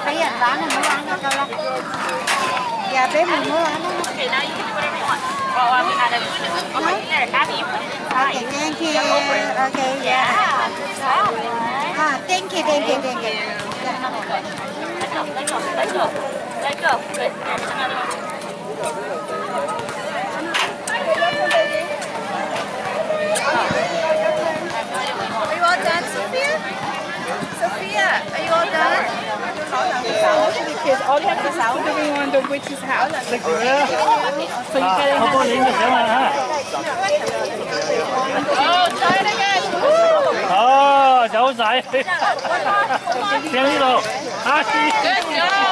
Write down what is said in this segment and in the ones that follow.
Thấy anh bán nó mới bán đâu đó. Dạ bé mình mới bán nó. Okay, now you can do whatever you want. Well, I mean, there, happy. Okay, thank you. Okay, yeah. Ah, thank you. Let go. Good. There's another one. Are you all done, Sophia? Sophia, are you all done? Kids, all you have to do is put everyone in the witch's house. So you gotta have Oh, try it again. Dấu dậy. Xem đi đâu. Good job.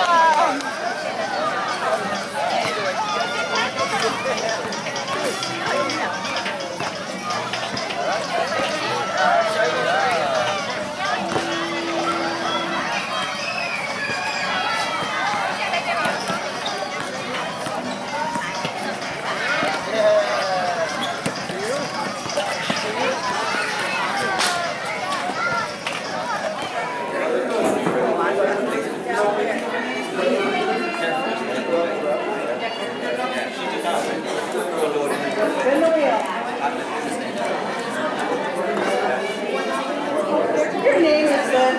your name is then.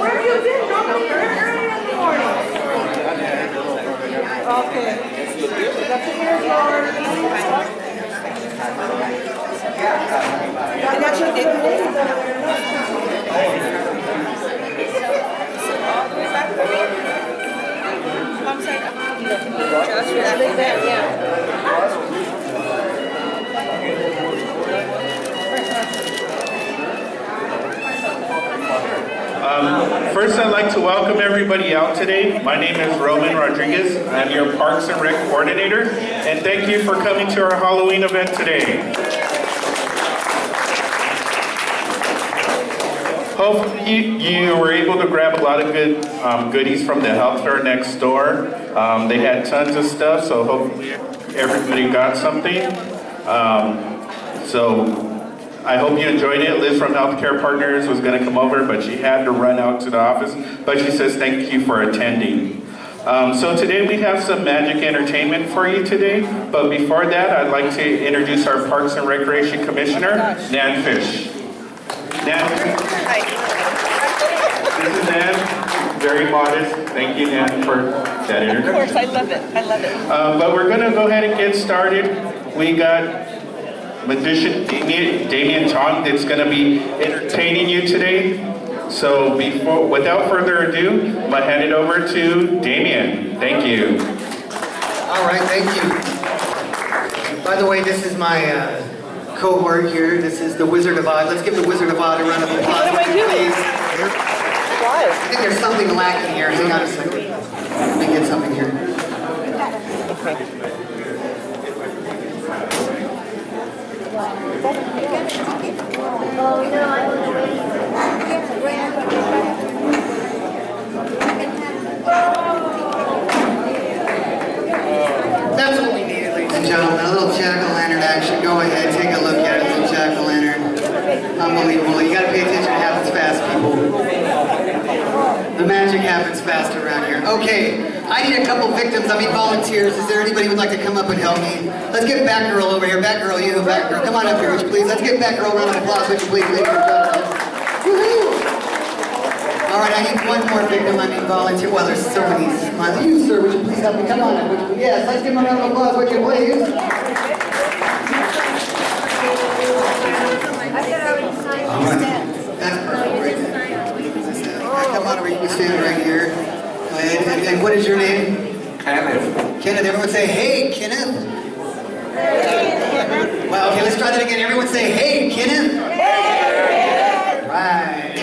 Where have you been? Normally you're early in the morning. Okay. That's your ears lower. And that's your name. First, I'd like to welcome everybody out today. My name is Roman Rodriguez. I'm your Parks and Rec coordinator, and thank you for coming to our Halloween event today. Hopefully you were able to grab a lot of good goodies from the health fair next door. They had tons of stuff, so hopefully everybody got something. I hope you enjoyed it. Liz from Healthcare Partners was going to come over, but she had to run out to the office. But she says thank you for attending. So today we have some magic entertainment for you today. But before that, I'd like to introduce our Parks and Recreation Commissioner, Nan Fish. Nan. This is Nan, very modest. Thank you, Nan, for that introduction. Of course, I love it. I love it. But we're going to go ahead and get started. We got magician Damien that's going to be entertaining you today. So without further ado, I'm going to hand it over to Damien. Thank you. All right, thank you. By the way, this is my cohort here. This is the Wizard of Oz. Let's give the Wizard of Oz a round of applause. What am I doing? Why? I think there's something lacking here. Hang on a second. Let me get something here. Okay. That's what we needed, ladies and gentlemen. A little jack-o'-lantern action. Go ahead, take a look at it. It's a jack-o'-lantern. Unbelievable. You gotta pay attention. It happens fast, people. The magic happens fast around here. Okay, I need a couple victims. I mean volunteers. Is there anybody who would like to come up and help me? Let's get Batgirl over here. Batgirl, you, Batgirl. Come on up here, would you please? Let's give Batgirl a round of applause, would you please, ladies and gentlemen. Woohoo! All right, I need one more victim. I mean volunteer. Well, there's so many. You, sir, would you please help me? Come on up, would you? Yes, let's give him a round of applause, would you please? All right. That's perfect right there. Come on over, you can stand right here. Go ahead. And what is your name? Kenneth. Kenneth, everyone say, hey, Kenneth. Hey. Well, okay, let's try that again. Everyone say, hey, Kenneth. Hey. Right.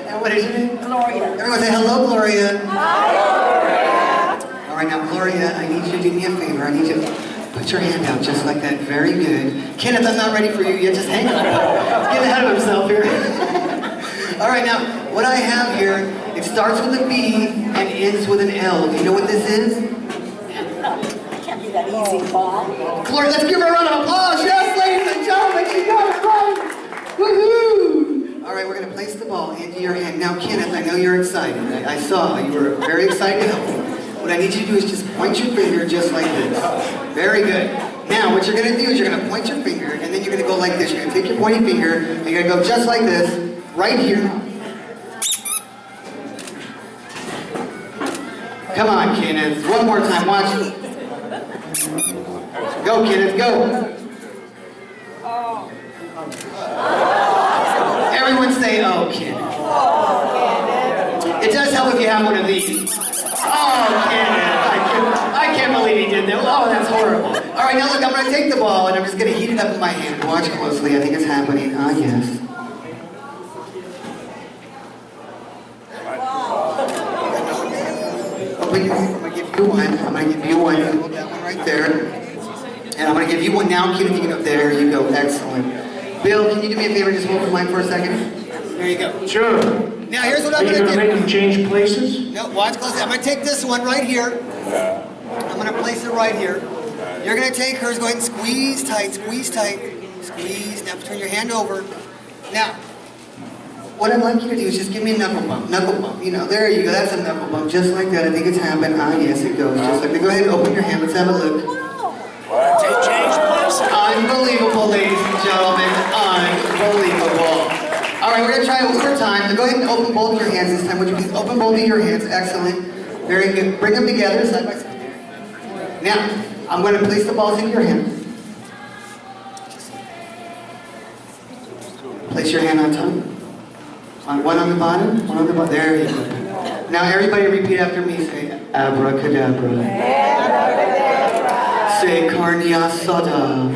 And what is your name? Gloria. Everyone say, hello, Gloria. Hi, Gloria. All right, now, Gloria, I need you to do me a favor. I need you to put your hand out just like that. Very good. Kenneth, I'm not ready for you yet. Just hang on. He's getting ahead of himself here. All right, now, what I have here, it starts with a B and ends with an L. Do you know what this is? I can't do that easy, Paul. Gloria, let's give her a round of applause. Yes, ladies and gentlemen, she got it right. Woohoo! All All right, we're going to place the ball into your hand. Now, Kenneth, I know you're excited. I saw you were very excited. What I need you to do is just point your finger just like this. Very good. Now, what you're going to do is you're going to point your finger, and then you're going to go like this. You're going to take your pointing finger, and you're going to go just like this, right here. Come on, Kenneth. One more time. Watch. Go, Kenneth. Go. Everyone say, oh, Kenneth. It does help if you have one of these. Oh, Kenneth. I can't believe he did that. Oh, that's horrible. All right, now look, I'm going to take the ball, and I'm just going to heat it up in my hand. Watch closely. I think it's happening. Ah, yes. I'm going to give you one. I'm going to give you one. Hold that one right there. And I'm going to give you one now. Kenneth, you can go. There you go. Excellent. Bill, can you do me a favor? Just hold the mic for a second. There you go. Sure. Now here's what I'm going going to to make do. them change places? No, watch closely. I'm going to take this one right here. I'm going to place it right here. You're going to take hers. Go ahead and squeeze tight. Squeeze tight. Squeeze. Now turn your hand over. Now, what I'd like you to do is just give me a knuckle bump. Knuckle bump. You know, there you go. That's a knuckle bump. Just like that. I think it's happened. Ah, yes, it goes. Just like that. Go ahead and open your hand. Let's have a look. Change places. Unbelievable, ladies and gentlemen. Unbelievable. All right, we're going to try it one more time. So go ahead and open both of your hands this time. Would you please open both of your hands? Excellent. Very good. Bring them together side by side. Now, I'm going to place the balls in your hand. Place your hand on top. One on the bottom, one on the bottom. There you go. Now, everybody repeat after me. Say, abracadabra. Say, carne asada.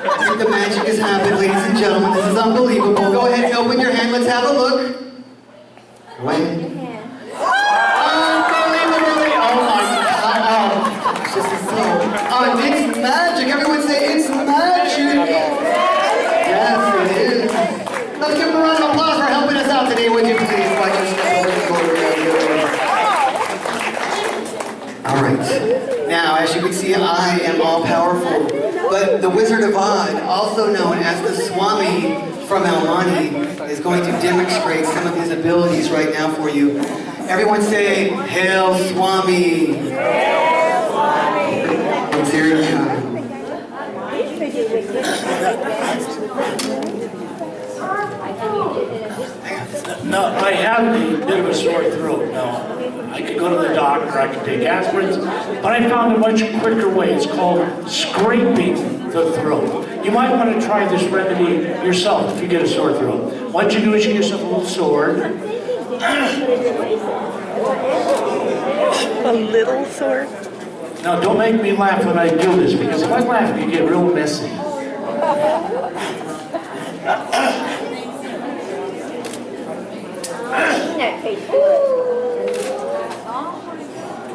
I think the magic has happened, ladies and gentlemen. This is unbelievable. Go ahead and open your hand. Let's have a look. Go ahead. Unbelievably. Oh my God. This is so. Oh, it's magic. Everyone say it's magic. Yes, it is. Let's give them a round of applause for helping us out today, would you please? Watch us step over the All right. Now, as you can see, I am all-powerful. But the Wizard of Oz, also known as the Swammie from Monte, is going to demonstrate some of his abilities right now for you. Everyone say, Hail Swammie! Hail Swammie! Let's hear it come. No, I have a bit of a sore throat now. I could go to the doctor, I could take aspirins, but I found a much quicker way. It's called scraping the throat. You might want to try this remedy yourself if you get a sore throat. What you do is you get yourself a little sword. A little sword? Now, don't make me laugh when I do this, because if I laugh, you get real messy.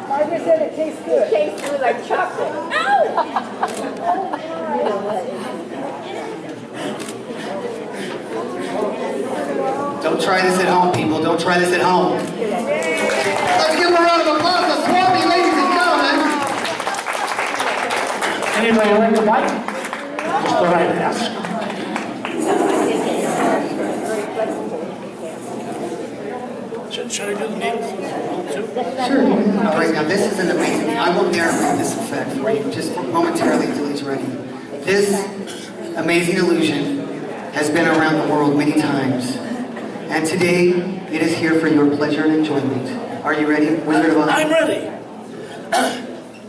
Margaret said it tastes good. It tastes good like chocolate. Ow! Don't try this at home, people. Don't try this at home. Let's give them a round of applause for Swammie, ladies and gentlemen. Anybody like a bite? Just thought I'd ask. Should I do the needles? Sure. All right, now this is an amazing thing. I will narrate this effect for you just momentarily until he's ready. This amazing illusion has been around the world many times. And today, it is here for your pleasure and enjoyment. Are you ready, Wizard of Oz? I'm ready.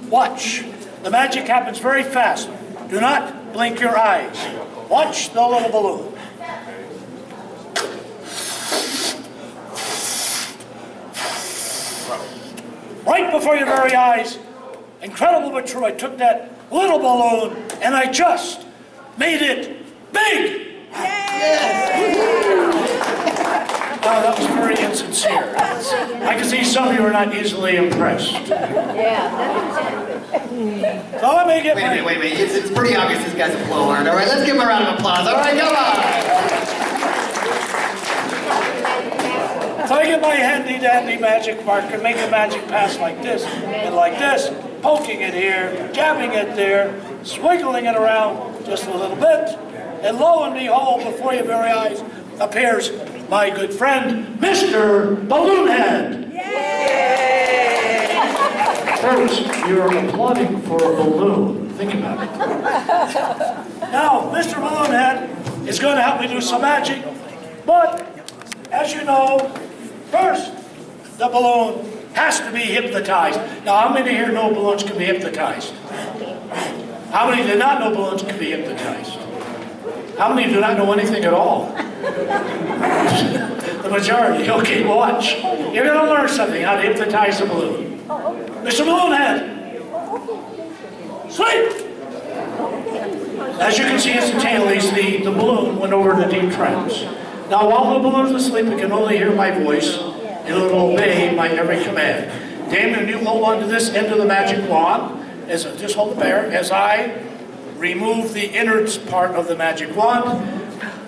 Watch. The magic happens very fast. Do not blink your eyes. Watch the little balloon. Right before your very eyes, incredible but true, I took that little balloon and I just made it big! Oh, that was very insincere. I can see some of you are not easily impressed. So let me get Wait a minute. It's pretty obvious this guy's a blowhard. All right, let's give him a round of applause. All right, come on. So I get my handy-dandy magic marker, make a magic pass like this, and like this, poking it here, jabbing it there, swiggling it around just a little bit, And lo and behold, before your very eyes appears my good friend, Mr. Balloonhead. Folks, you're applauding for a balloon. Think about it. Now, Mr. Balloonhead is going to help me do some magic, but as you know, first, the balloon has to be hypnotized. Now, how many here know balloons can be hypnotized? How many do not know balloons can be hypnotized? How many do not know anything at all? The majority. Okay, watch. You're going to learn something, how to hypnotize a balloon. Mr. Balloonhead, sleep! As you can see, instantaneously, the balloon went over into deep trance. Now, while the balloon's asleep, it can only hear my voice. It will obey my every command. Damien, you hold on to this end of the magic wand. Just hold it there as I remove the innards part of the magic wand.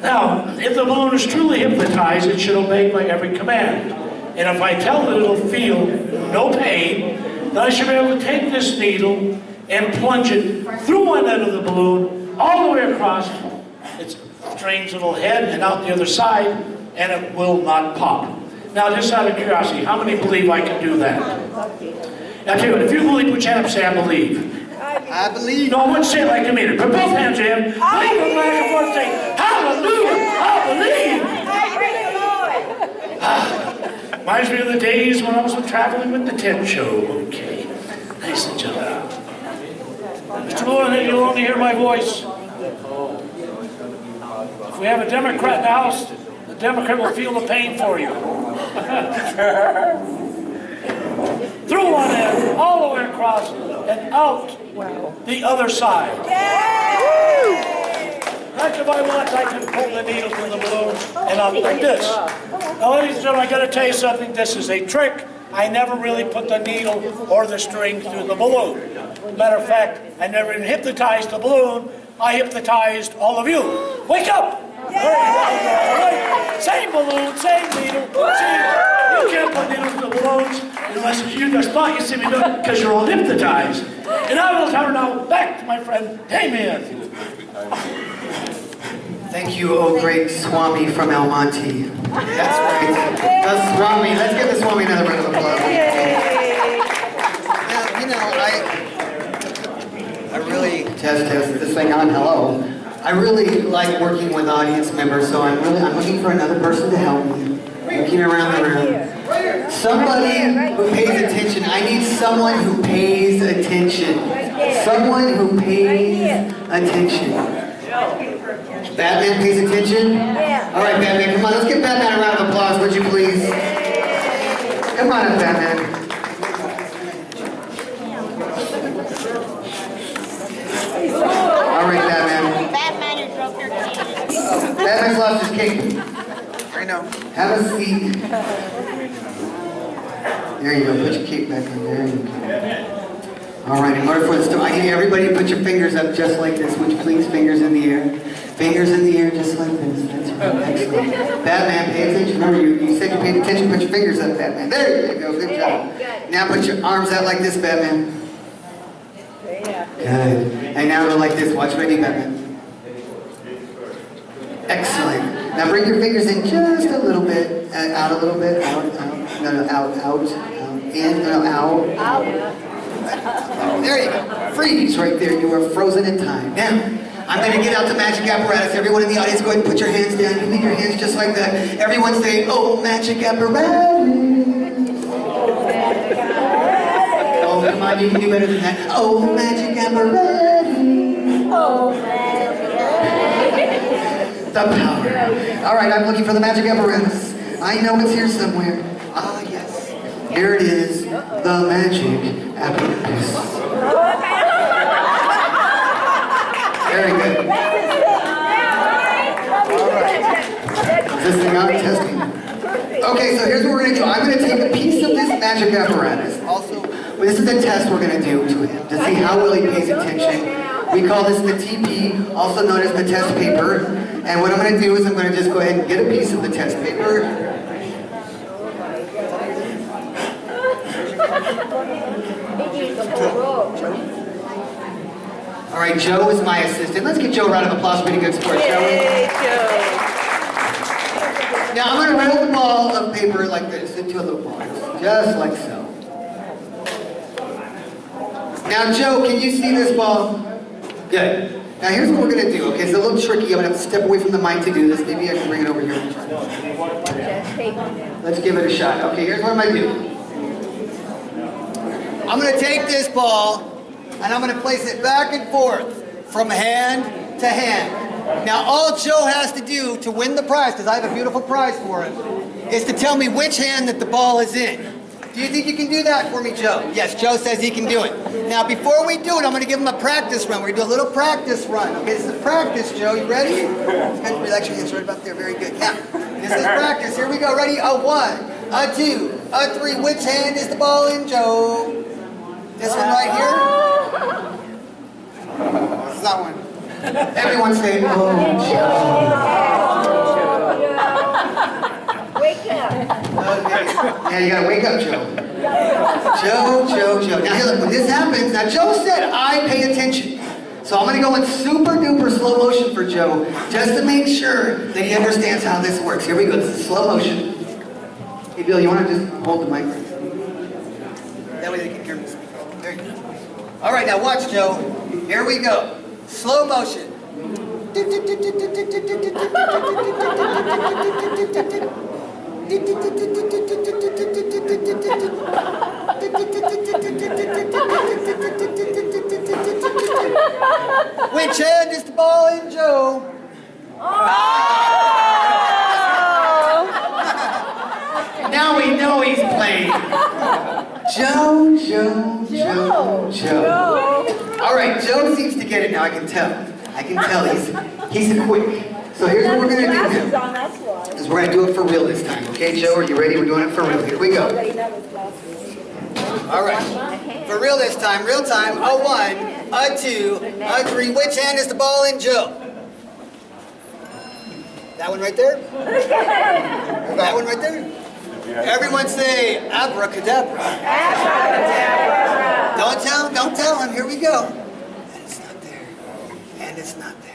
Now, if the balloon is truly hypnotized, it should obey my every command. And if I tell it it'll feel no pain, then I should be able to take this needle and plunge it through one end of the balloon, all the way across its strange little head and out the other side, and it will not pop. Now, just out of curiosity, how many believe I can do that? Now, tell you what, if you believe, put your hand up, say, I believe. I believe. No, I wouldn't say it like a meter. Put both hands in. Leave them back and forth, say, hallelujah, I believe. Reminds me of the days when I was traveling with the tent show. Okay, nice and gentle. Mr. Balloonhead, you'll only hear my voice. If we have a Democrat in the House, the Democrat will feel the pain for you. Through one end, all the way across, and out the other side. Like if I want, I can pull the needle from the balloon and out like this. Now, ladies and gentlemen, I got to tell you something. This is a trick. I never really put the needle or the string through the balloon. Matter of fact, I never even hypnotized the balloon. I hypnotized all of you. Wake up! Right. Same balloon, same needle. See, you can't put needles in the balloons unless you just thought you see me do it because you're all hypnotized. And I will turn now back to my friend Damien. Thank you, oh great Swammie from El Monte. That's right. The Swammie. Let's give the Swammie another round of applause. Now, you know, I really test is this thing on? Hello. I really like working with audience members, so I'm looking for another person to help me. Looking around the room. Somebody who pays attention. I need someone who pays attention. Someone who pays attention. Batman pays attention? Yeah. All right, Batman, come on. Let's give Batman a round of applause, would you please? Come on up, Batman. All right, Batman. Batman's lost his cape. I know. Have a seat. There you go. Put your cape back on. There you go. All right, in order for this to, I need everybody to put your fingers up just like this. Would you please? Fingers in the air. Fingers in the air just like this. That's right. Excellent. Batman, pay attention. Remember, you said you paid attention. Put your fingers up, Batman. There you go. Good job. Now put your arms out like this, Batman. Good. And now go like this. Watch ready, Batman. Excellent. Now bring your fingers in just a little bit. Out a little bit. Out, out. No, out, out. In, no, out. Out. There you go. Freeze right there. You are frozen in time. Now, I'm going to get out the magic apparatus. Everyone in the audience, go ahead and put your hands down. You leave your hands just like that. Everyone say, oh, magic apparatus. Oh, come on, you can do better than that. Oh, magic apparatus. Oh, magic apparatus. The power. All right, I'm looking for the magic apparatus. I know it's here somewhere. Ah, yes. Here it is. The magic apparatus. Very good. All right. Is this thing on? Testing. Okay, so here's what we're going to do. I'm going to take a piece of this magic apparatus. Also, this is the test we're going to do to him to see how well he pays attention. We call this the TP, also known as the test paper. And what I'm going to do is I'm going to just go ahead and get a piece of the test paper. All right, Joe is my assistant. Let's give Joe a round of applause. Pretty good sport, shall we? Yay, Joe. Now I'm going to roll the ball of paper like this into a little ball, just like so. Now, Joe, can you see this ball? Good. Now here's what we're going to do, okay? It's a little tricky. I'm going to have to step away from the mic to do this. Maybe I can bring it over here. Let's give it a shot. Okay, here's what I'm going to do. I'm going to take this ball, and I'm going to place it back and forth from hand to hand. Now all Joe has to do to win the prize, because I have a beautiful prize for him, is to tell me which hand that the ball is in. Do you think you can do that for me, Joe? Yes, Joe says he can do it. Now before we do it, I'm going to give him a practice run. We're going to do a little practice run. Okay, this is practice, Joe. You ready? Good. Relax your hands right about there. Very good. Now, this is practice. Here we go. Ready? A 1, a 2, a 3. Which hand is the ball in, Joe? This one right here? This is that one. Everyone say, oh, Joe. Wake up. Okay. Now you gotta wake up, Joe. Joe. Now here, look, when this happens, now Joe said I pay attention. So I'm gonna go in super duper slow motion for Joe, just to make sure that he understands how this works. Here we go, this is slow motion. Hey Bill, you wanna just hold the mic right there? That way they can hear me. There you go. All right, now watch, Joe. Here we go. Slow motion. Which hand is the ball in, Joe? Now we know he's playing. Joe. All right, Joe seems to get it now. I can tell he's quick. So here's what we're gonna do now. Is we're gonna do it for real this time. Okay, Joe, are you ready? We're doing it for real. Here we go. All right, for real this time. Real time. A 1, a 2, a 3. Which hand is the ball in, Joe? That one right there? That one right there? Everyone say abracadabra. Abracadabra. Don't tell him. Here we go. And it's not there. And it's not there.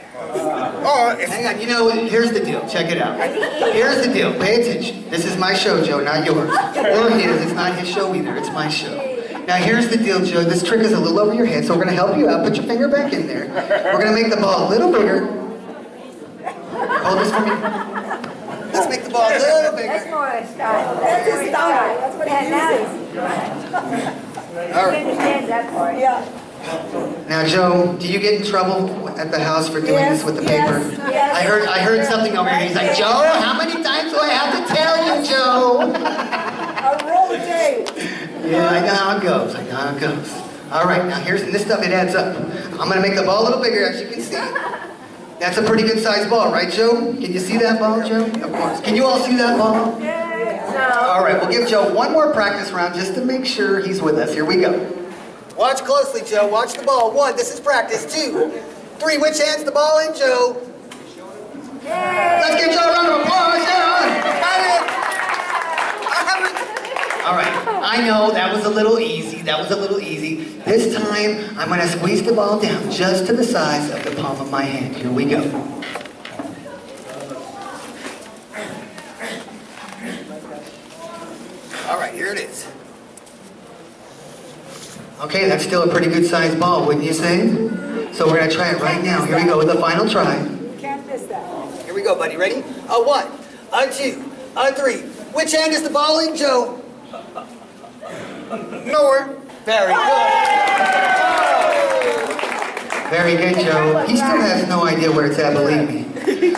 Oh, hang on. You know, here's the deal. Check it out. Here's the deal. Pay attention. This is my show, Joe, not yours. Or his. It's not his show either. It's my show. Now, here's the deal, Joe. This trick is a little over your head, so we're going to help you out. Put your finger back in there. We're going to make the ball a little bigger. Hold this for me. Let's make the ball a little bigger. That's more a style. That's a style. That's what All right. He understands that part. Yeah. Now, Joe, do you get in trouble at the house for doing this with the paper? Yes. I heard something over here. He's like, Joe, how many times do I have to tell you, Joe? I'll roll the tape. Yeah, I know how it goes. All right, now here's this stuff. It adds up. I'm gonna make the ball a little bigger, as you can see. That's a pretty good sized ball, right, Joe? Can you see that ball, Joe? Of course. Can you all see that ball? No. All right, we'll give Joe one more practice round just to make sure he's with us. Here we go. Watch closely, Joe. Watch the ball. 1, this is practice. 2, 3, which hand's the ball in, Joe? Let's give Joe a round of applause. All right, I know that was a little easy. This time, I'm going to squeeze the ball down just to the size of the palm of my hand. Here we go. All right, here it is. Okay, that's still a pretty good sized ball, wouldn't you say? So we're going to try it right now. Here we go with the final try. Can't miss that. Here we go, buddy. Ready? A 1, a 2, a 3. Which hand is the ball in, Joe? Nowhere. Very good. Very good, Joe. He still has no idea where it's at, believe me.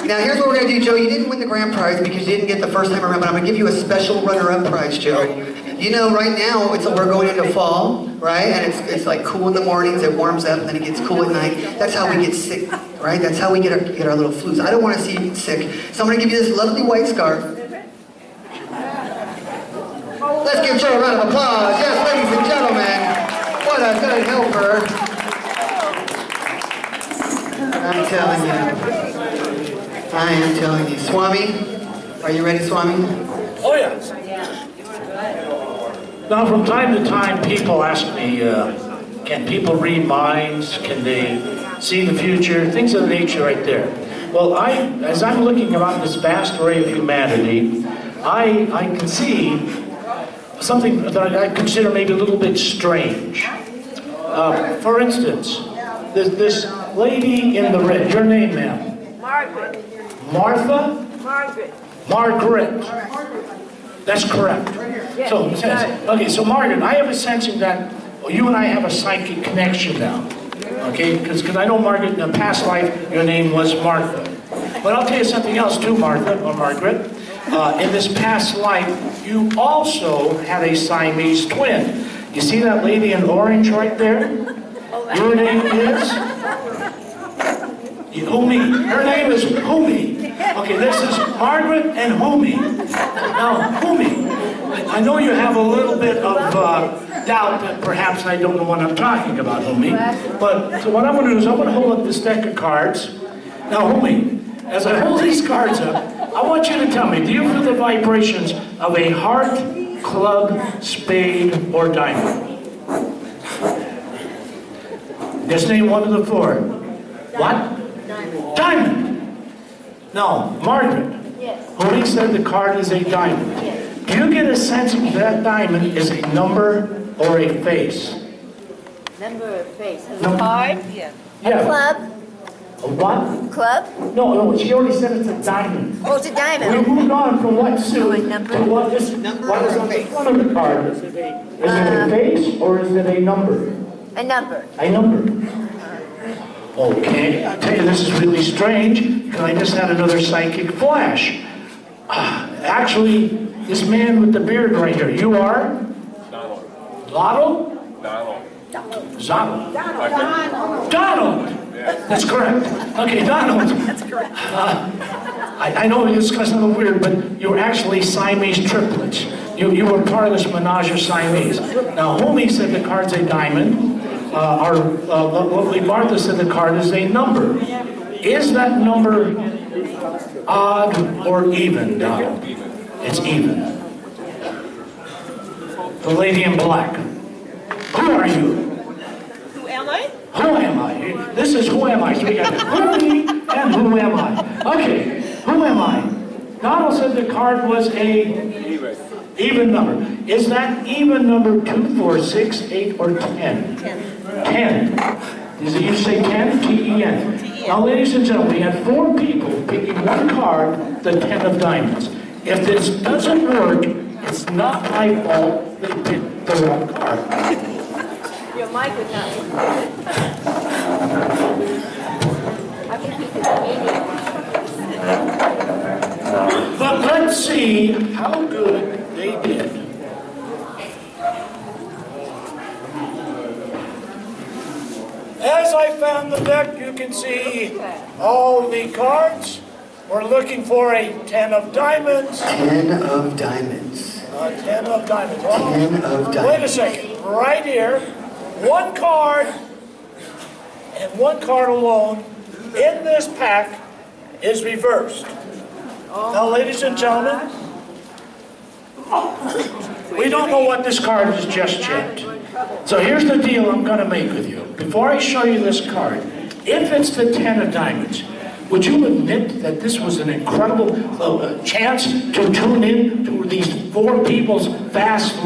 Now, here's what we're going to do, Joe. You didn't win the grand prize because you didn't get the first time around, but I'm going to give you a special runner-up prize, Joe. You know, right now, we're going into fall, right? And it's like cool in the mornings, it warms up, and then it gets cool at night. That's how we get sick, right? That's how we get our little flus. I don't want to see you get sick. So I'm going to give you this lovely white scarf. Let's give Joe a round of applause. Yes, ladies and gentlemen. What a good helper. I'm telling you. Swammie, are you ready, Swammie? Oh, yeah. Now, from time to time, people ask me, can people read minds? Can they see the future, things of the nature right there. Well, as I'm looking around this vast array of humanity, I can see something that I consider maybe a little bit strange. For instance, this lady in the red, your name, ma'am? Margaret. Martha? Margaret. Margaret. That's correct. Yes, So, right. okay, so Margaret, I have a sensing that you and I have a psychic connection now. Okay, because I know, Margaret, in a past life, your name was Martha. But I'll tell you something else too, Martha, or Margaret. In this past life, you also had a Siamese twin. You see that lady in orange right there? Your name is? Humi. Her name is Humi. Okay, this is Margaret and Humi. Now, Humi, I know you have a little bit of doubt that perhaps I don't know what I'm talking about, Humi. But so what I'm going to do is I'm going to hold up this deck of cards. Now, Humi, as I hold these cards up, I want you to tell me, do you feel the vibrations of a heart, club, spade, or diamond? Just name one of the four. What? Diamond. No, Margaret. Yes. Humi said the card is a diamond. Yes. Do you get a sense that diamond is a number or a face? Number of face. A No. card? Yeah. Club? A what? Club? No, she already said it's a diamond. Oh, it's a We diamond. moved on from what suit a number? to what is on the front of the card. Is it a face or is it a number? A number. A number. Okay, I tell you, this is really strange because I just had another psychic flash. Actually, this man with the beard right here, you are? Donald. Lotto? Donald. Donald. Donald. That's correct. Okay, Donald. That's correct. I know it's kind of weird, but you were actually Siamese triplets. You were part of this menage a Siamese. Now, Humi said the card's a diamond. Our lovely Martha said the card is a number. Is that number odd or even, Donald? It's even. The lady in black. Who are you? Who am I? Who am I? This is who am I. So we got who me and who am I. Okay, who am I? Donald said the card was a even number. Is that even number 2, 4, 6, 8, or 10? 10. Is it you say 10? T-E-N. Now, ladies and gentlemen, we had 4 people picking one card, the 10 of diamonds. If this doesn't work, it's not my fault they picked the wrong card. Your mic would not work. I think you could But let's see how good they did. As I found the deck, you can see all the cards. We're looking for a 10 of diamonds. 10 of diamonds. 10 of diamonds. Well, 10 of diamonds. wait a second. Right here, one card and one card alone in this pack is reversed. Now, ladies and gentlemen, we don't know what this card is just yet. So here's the deal I'm going to make with you. Before I show you this card, if it's the 10 of diamonds, would you admit that this was an incredible chance to tune in to these 4 people's vast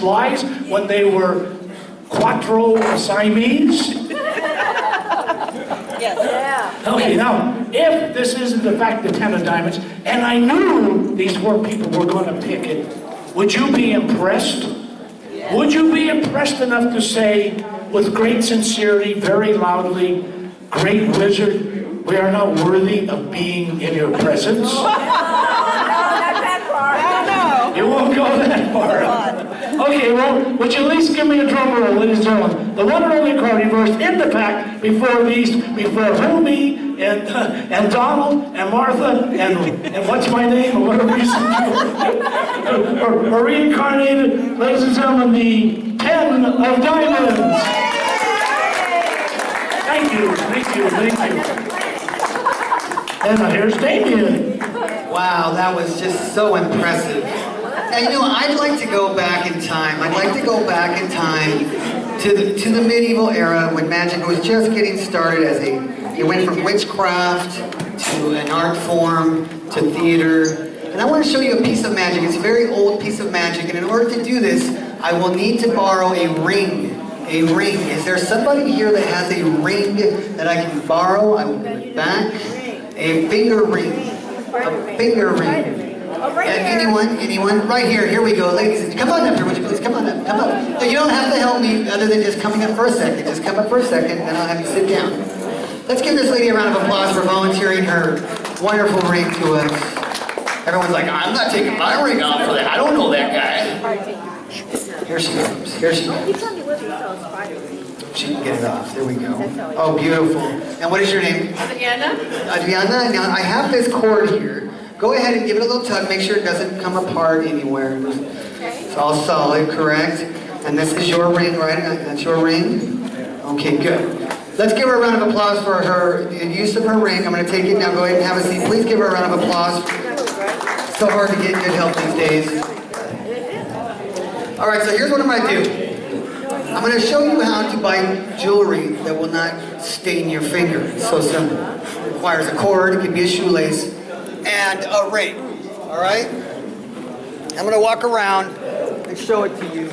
lives when they were quattro Siamese? Yeah. Okay, now, if this isn't the fact the 10 of diamonds, and I knew these 4 people were going to pick it, would you be impressed? Yeah. Would you be impressed enough to say, with great sincerity, very loudly, "Great wizard, we are not worthy of being in your presence"? You won't go that far. Okay, well, would you at least give me a drum roll, ladies and gentlemen? The one and only card reversed in the pack before Humi and Donald and Martha and what's my name or whatever you said, or reincarnated, ladies and gentlemen, the 10 of diamonds. Thank you. And here's Damien. Wow, that was just so impressive. And you know, I'd like to go back in time. I'd like to go back in time to the medieval era when magic was just getting started as it went from witchcraft to an art form to theater. And I want to show you a piece of magic. It's a very old piece of magic, and in order to do this, I will need to borrow a ring. A ring. Is there somebody here that has a ring that I can borrow? I will give it back. A finger ring. A finger ring. Anyone? Right here. Here we go, ladies. Come on up here, would you please? Come on up. Come up. No, you don't have to help me other than just coming up for a second. Just come up for a second, and I'll have you sit down. Let's give this lady a round of applause for volunteering her wonderful ring to us. Everyone's like, I'm not taking my ring off for that. I don't know that guy. Here she comes. Here she comes. She can get it off. There we go. Oh, beautiful. And what is your name? Adriana. Adriana. Now, I have this cord here. Go ahead and give it a little tug. Make sure it doesn't come apart anywhere. It's all solid, correct? And this is your ring, right? That's your ring? Okay, good. Let's give her a round of applause for her use of her ring. I'm going to take it now. Go ahead and have a seat. Please give her a round of applause. It's so hard to get good help these days. All right, so here's what I'm going to do. I'm going to show you how to buy jewelry that will not stain your finger. It's so simple. It requires a cord, it can be a shoelace, and a ring. All right? I'm going to walk around and show it to you.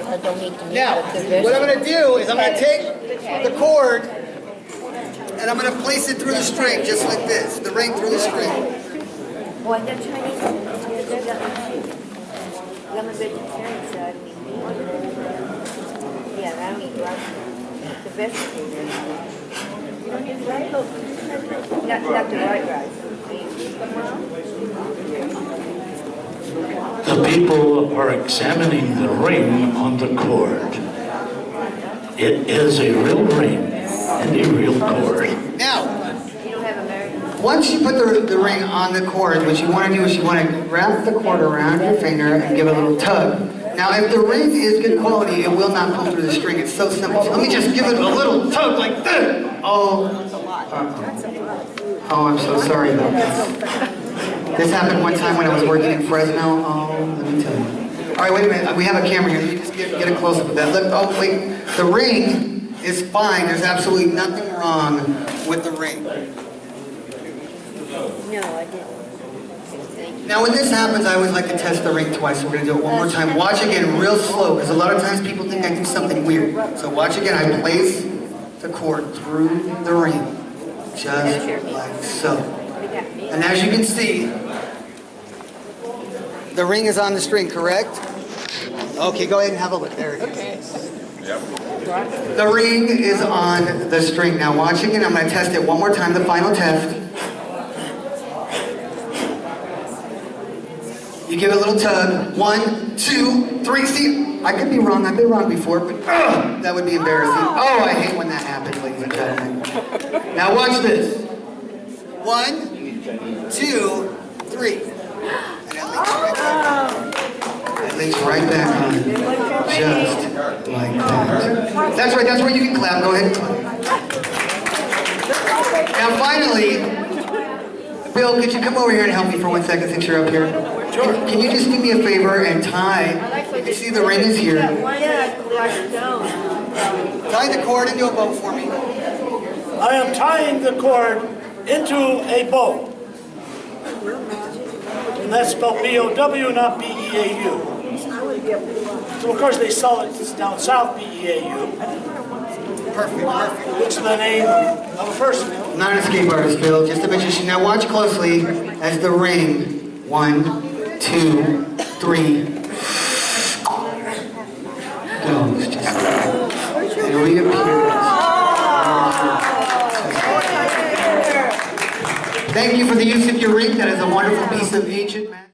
I don't need to Now, what I'm going to do is I'm going to take the cord and I'm going to place it through the string, just like this. The ring through the string. I'm a vegetarian, so I don't eat meat. Yeah, I don't eat rice. The vegetables. You don't eat rice? Not the white rice. The people are examining the ring on the cord. It is a real ring and a real cord. Now, once you put the ring on the cord, what you want to do is you want to wrap the cord around your finger and give it a little tug. Now, if the ring is good quality, it will not pull through the string. It's so simple. So let me just give it a little tug like this. Oh, I'm so sorry about this. This happened one time when I was working in Fresno. Oh, let me tell you. All right, wait a minute. We have a camera here. Let me just get a close-up of that. Look, oh, wait. The ring is fine. There's absolutely nothing wrong with the ring. No, I didn't. Now, when this happens, I always like to test the ring twice. So we're going to do it one more time. Watch again real slow, because a lot of times people think I do something weird. So watch again. I place the cord through the ring, just like so. And as you can see, the ring is on the string, correct? Okay, go ahead and have a look. There it is. The ring is on the string. Now watch again. I'm going to test it one more time, the final test. You give it a little tug. 1, 2, 3. See, I could be wrong. I've been wrong before, but that would be embarrassing. Oh, I hate when that happens, ladies and gentlemen. Now watch this. 1, 2, 3. And it links right back on. Just like that. That's right, that's where you can clap. Go ahead. Now finally, Bill, could you come over here and help me for 1 second since you're up here? Can you just do me a favor and tie? You can see the ring is here. Tie the cord into a bow for me. I am tying the cord into a bow. And that's spelled B-O-W, not B-E-A-U. So of course they sell it down south, B-E-A-U. Perfect, perfect. Which is the name of a person. Not an escape artist, Bill, just a magician. Now watch closely as the ring, 1, 2, 3, goes just and reappears. Thank you for the use of your ring. That is a wonderful piece of ancient magic.